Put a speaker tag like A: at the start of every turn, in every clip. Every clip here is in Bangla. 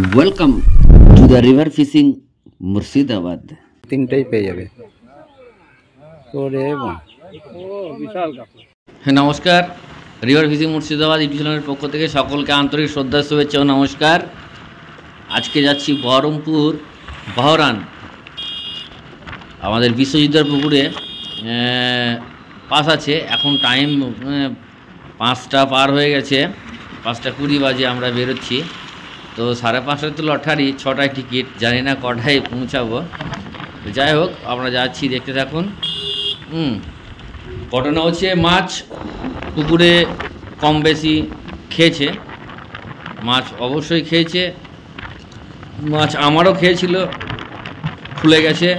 A: Welcome to the river fishing Murshidabad.
B: তিনটাই পেয়ে যাবে।
A: হ্যাঁ, নমস্কার। রিভার ফিশিং মুর্শিদাবাদ ইউটিউব চ্যানেলের পক্ষ থেকে সকলকে আন্তরিক শ্রদ্ধা, শুভেচ্ছা ও নমস্কার। আজকে যাচ্ছি বহরমপুর বহরান, আমাদের বিশ্বজিৎদার পুকুরে পাস আছে। এখন টাইম 5টা পার হয়ে গেছে, 5:20 বাজে আমরা বেরোচ্ছি। তো 5:30 তো লটারি, 6টায় টিকিট, জানি না কটায় পৌঁছাবো। যাই হোক, আমরা যাচ্ছি, দেখতে থাকুন। ঘটনা হচ্ছে, মাছ পুকুরে কম বেশি খেয়েছে, মাছ অবশ্যই খেয়েছে। মাছ আমারও খেয়েছিল, খুলে গেছে।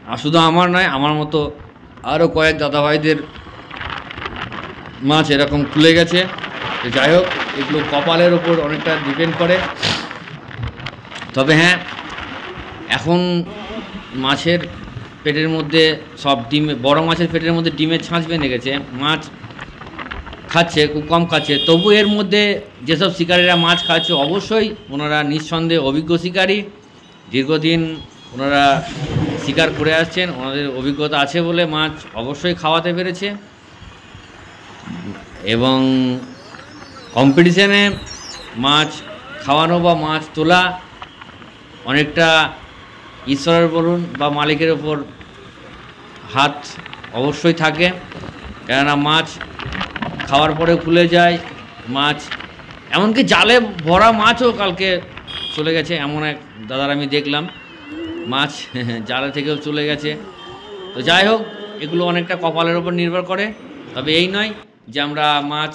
A: আর শুধু আমার নয়, আমার মতো আরও কয়েক দাদাভাইদের মাছ এরকম খুলে গেছে। তো যাই হোক, এগুলো কপালের ওপর অনেকটা ডিপেন্ড করে। তবে হ্যাঁ, এখন মাছের পেটের মধ্যে সব ডিম, বড় মাছের পেটের মধ্যে ডিমের ছাঁচ বেঁধে গেছে। মাছ খাচ্ছে, খুব কম খাচ্ছে। তবু এর মধ্যে যেসব শিকারীরা মাছ খাচ্ছে, অবশ্যই ওনারা নিঃসন্দেহে অভিজ্ঞ শিকারী। দীর্ঘদিন ওনারা শিকার করে আসছেন, ওনাদের অভিজ্ঞতা আছে বলে মাছ অবশ্যই খাওয়াতে পেরেছে। এবং কম্পিটিশানে মাছ খাওয়ানো বা মাছ তোলা অনেকটা ঈশ্বরের বলুন বা মালিকের ওপর হাত অবশ্যই থাকে। কেননা মাছ খাওয়ার পরে খুলে যায়, মাছ এমনকি জালে ভরা মাছও কালকে চলে গেছে। এমন এক দাদার আমি দেখলাম, মাছ জালে থেকেও চলে গেছে। তো যাই হোক, এগুলো অনেকটা কপালের ওপর নির্ভর করে। তবে এই নয় যে আমরা মাছ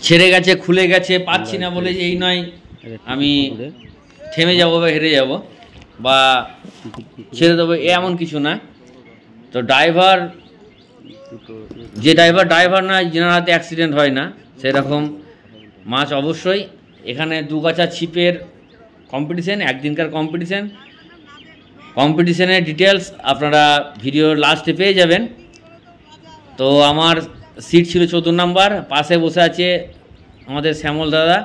A: ছেড়ে গেছে, খুলে গেছে, পাচ্ছি না বলে এই নয় আমি থেমে যাব বা হেরে যাব বা ছেড়ে দেবো, এমন কিছু না। তো ড্রাইভার, যে ড্রাইভার নয়, যেনার হাতে অ্যাক্সিডেন্ট হয় না, সেরকম মাছ অবশ্যই। এখানে 2 গাছা ছিপের কম্পিটিশান, একদিনকার কম্পিটিশানের ডিটেলস আপনারা ভিডিওর লাস্টে পেয়ে যাবেন। তো আমার সিট ছিল 14 নম্বর। পাশে বসে আছে আমাদের শ্যামল দাদা,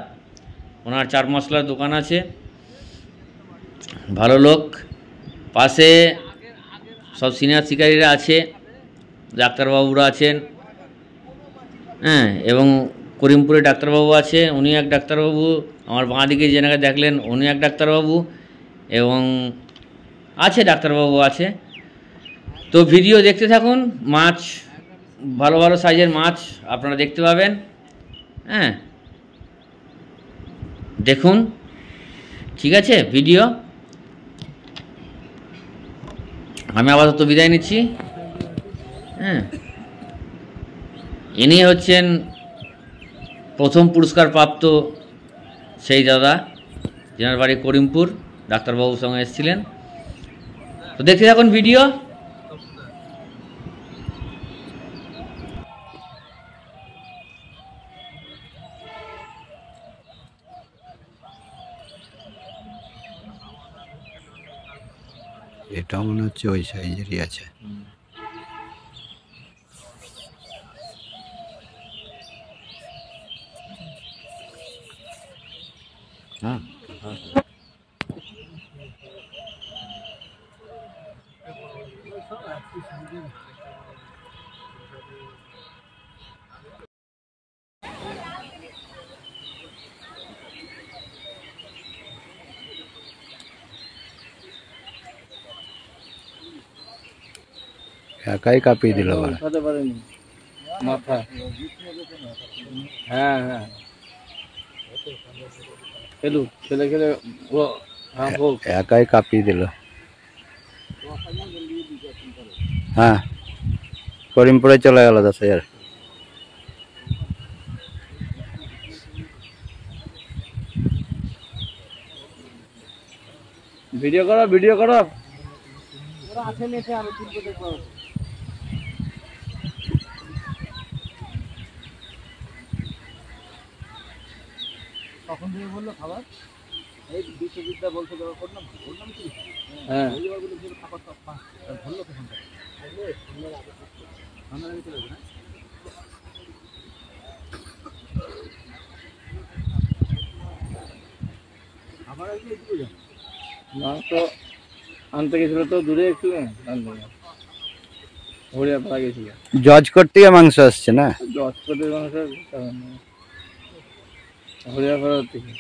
A: ওনার চাট মশলার দোকান আছে, ভালো লোক। পাশে সব সিনিয়র শিকারীরা আছে, ডাক্তারবাবুরা আছেন, হ্যাঁ, এবং করিমপুরে ডাক্তারবাবু আছে, উনি এক ডাক্তারবাবু। আমার বাঁ দিকে যেনাকে দেখলেন, উনি এক ডাক্তারবাবু, এবং আছে ডাক্তারবাবু আছে। তো ভিডিও দেখতে থাকুন, মাছ ভালো ভালো সাইজের মাছ আপনারা দেখতে পাবেন। হ্যাঁ, দেখুন, ঠিক আছে। ভিডিও আমি আপাতত বিদায় নিচ্ছি। হ্যাঁ, ইনি হচ্ছেন প্রথম পুরস্কার প্রাপ্ত সেই দাদা, যেনার বাড়ি করিমপুর, ডাক্তারবাবুর সঙ্গে এসেছিলেন। তো দেখতে থাকুন ভিডিও।
B: এটা মনে হচ্ছে ওই সাইজেরই আছে। হ্যাঁ, একাই কাঁপিয়ে দিল মাথা। হ্যাঁ হ্যাঁ, খেলে খেলে একাই কাঁপিয়ে দিল। হ্যাঁ, করিমপুরে চলে গেল 10,000। ভিডিও করো। ওরা আছে নেটে, আরো তুলতে দেখো। কখন দিয়ে বললো খাবার? এই বিশ্ববিদ্যালয় বলতে করলাম কি? হ্যাঁ, খাবার তো বললো কখন? আমরা চলে যাবো না। মাংস আনতে গেছিল তো দূরে একটু হরিয়াপাড়া গেছিল।
C: জজকোট থেকে মাংস আসছে না?
B: জজকোটের মাংস হরিয়াপাড়া থেকে।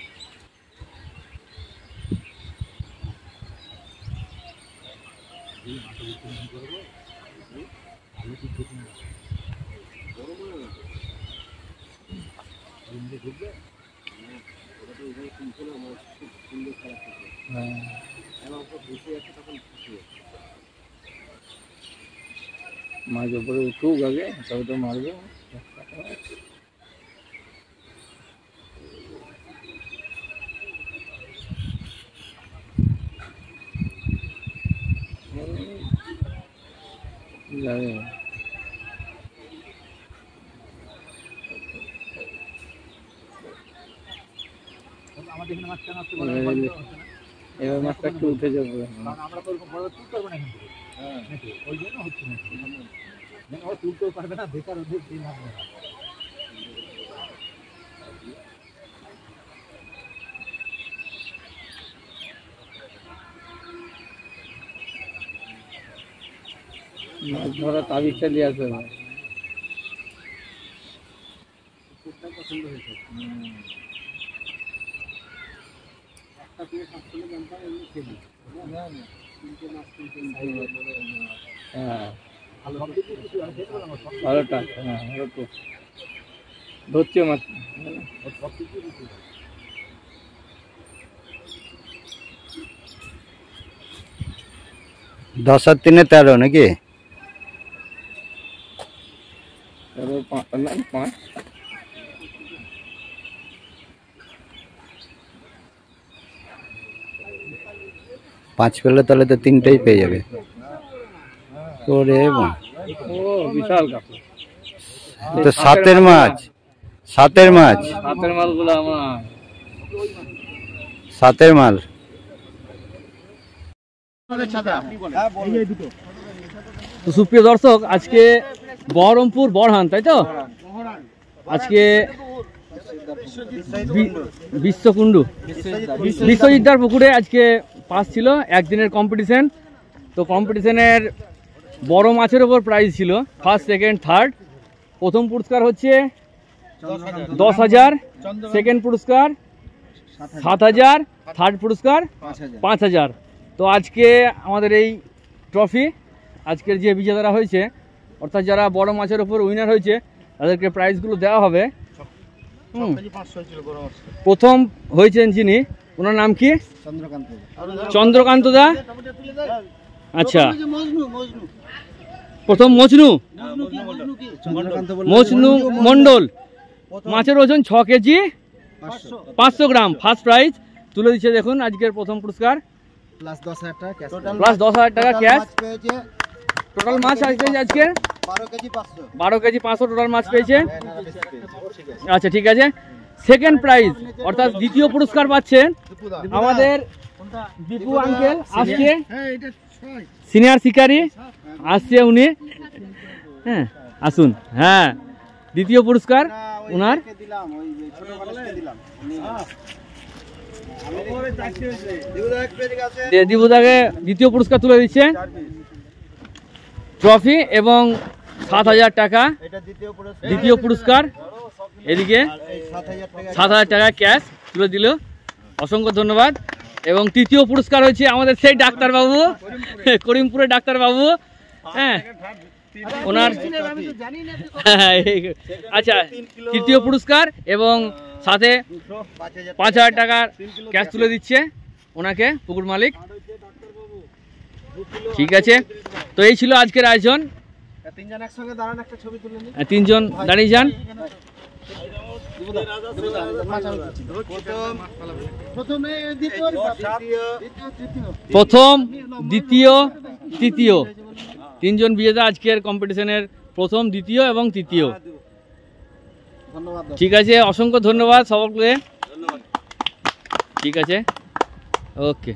B: মাছ উপরে উঠুক আগে তবে তো মারবো। যাবে এবার মাছটা একটু উঠে যাবো। আমরা তো ওরকম বড় তুলতে পারবো না এখান থেকে। হ্যাঁ ওই জন্য হচ্ছে না, ও তুলতেও পারবে না, বেকার ওদের দিন হবে না। মাছ ধরা তাবিজ চালিয়ে আসবে না। পছন্দ হয়েছে ভালোটা। হ্যাঁ ধরছে মাছ।
C: 10 আর 3 13 নাকি?
B: 5
C: 5 পেলে তাহলে তো 3টাই পেয়ে যাবে। ওরে বাবা,
B: ও বিশাল কাপ।
C: তো 7 মাছ, 7 মাছ,
B: 7 মাছগুলো আমার
C: 7 মাল।
A: তো সুপ্রিয় দর্শক, আজকে বহরমপুর বড়হান, তাই তো? আজকে বিশ্বকুণ্ডু বিশ্বজিৎদার পুকুরে আজকে পাস ছিল একদিনের কম্পিটিশন। তো কম্পিটিশনের বড় মাছের ওপর প্রাইজ ছিল ফার্স্ট, সেকেন্ড, থার্ড। প্রথম পুরস্কার হচ্ছে 10,000, সেকেন্ড পুরস্কার 7,000, থার্ড পুরস্কার 5,000। তো আজকে আমাদের এই ট্রফি, আজকের যে বিজেতারা হয়েছে অর্থাৎ যারা বড় মাছের ওপর উইনার হয়েছে তাদেরকে প্রাইজগুলো দেওয়া হবে। প্রথম হয়েছেন যিনি, ওনার নাম কি? চন্দ্রকান্ত দা। আচ্ছা, প্রথম মজনু মন্ডল। মাছের ওজন 6 কেজি 500 গ্রাম। ফার্স্ট প্রাইজ তুলে দিচ্ছে, দেখুন আজকের প্রথম পুরস্কার প্লাস 10,000 টাকা ক্যাশ। টোটাল মাছ আজকে 12 কেজি 500 টোটাল মাছ পেয়েছে। আচ্ছা ঠিক আছে। সেকেন্ড প্রাইজ অর্থাৎ দ্বিতীয় পুরস্কার পাচ্ছেন আমাদের দীপু আঙ্কেল। আসছে সিনিয়র শিকারী, আসছে উনি। হ্যাঁ আসুন। হ্যাঁ দ্বিতীয় পুরস্কার ওনার। দীপুদাকে দ্বিতীয় পুরস্কার তুলে দিচ্ছে, ট্রফি এবং 7,000 টাকা দ্বিতীয় পুরস্কার। এদিকে 7,000 টাকা ক্যাশ তুলে দিল, অসংখ্য ধন্যবাদ। এবং তৃতীয় পুরস্কার হচ্ছে আমাদের সেই ডাক্তারবাবু, করিমপুরের ডাক্তারবাবু। হ্যাঁ ওনার, আচ্ছা তৃতীয় পুরস্কার এবং সাথে 5,000 টাকার ক্যাশ তুলে দিচ্ছে ওনাকে পুকুর মালিক। ঠিক আছে, তো এই ছিল আজকের আয়োজন। 3জন দাঁড়িয়ে যান। প্রথম, দ্বিতীয়, তৃতীয় 3জন বিজেতা আজকের কম্পিটিশনের প্রথম, দ্বিতীয় এবং তৃতীয়। ঠিক আছে, অসংখ্য ধন্যবাদ সকলকে। ঠিক আছে, ওকে।